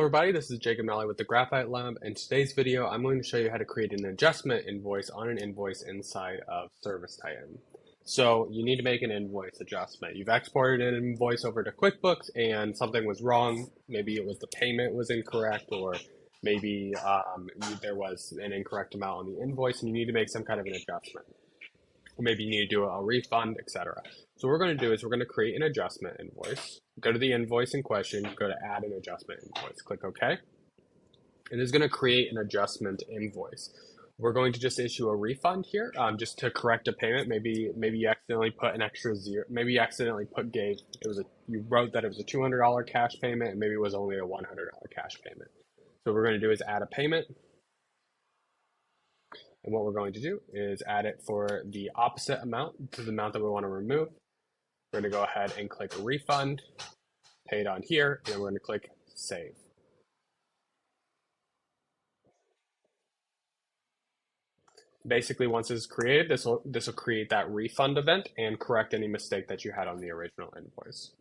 everybody, this is Jacob Nally with the Graphite Lab. In today's video, I'm going to show you how to create an adjustment invoice on an invoice inside of ServiceTitan. So you need to make an invoice adjustment. You've exported an invoice over to QuickBooks and something was wrong. Maybe it was the payment was incorrect, or maybe there was an incorrect amount on the invoice and you need to make some kind of an adjustment. Or maybe you need to do a refund, etc. So what we're going to do is we're going to create an adjustment invoice. Go to the invoice in question, go to add an adjustment invoice, click OK. And it's going to create an adjustment invoice. We're going to just issue a refund here, just to correct a payment. Maybe you accidentally put an extra zero. Maybe you accidentally you wrote that it was a $200 cash payment, and maybe it was only a $100 cash payment. So what we're going to do is add a payment. And what we're going to do is add it for the opposite amount to the amount that we want to remove. We're going to go ahead and click refund, pay it on here, and then we're going to click save. Basically, once it's created, this will create that refund event and correct any mistake that you had on the original invoice.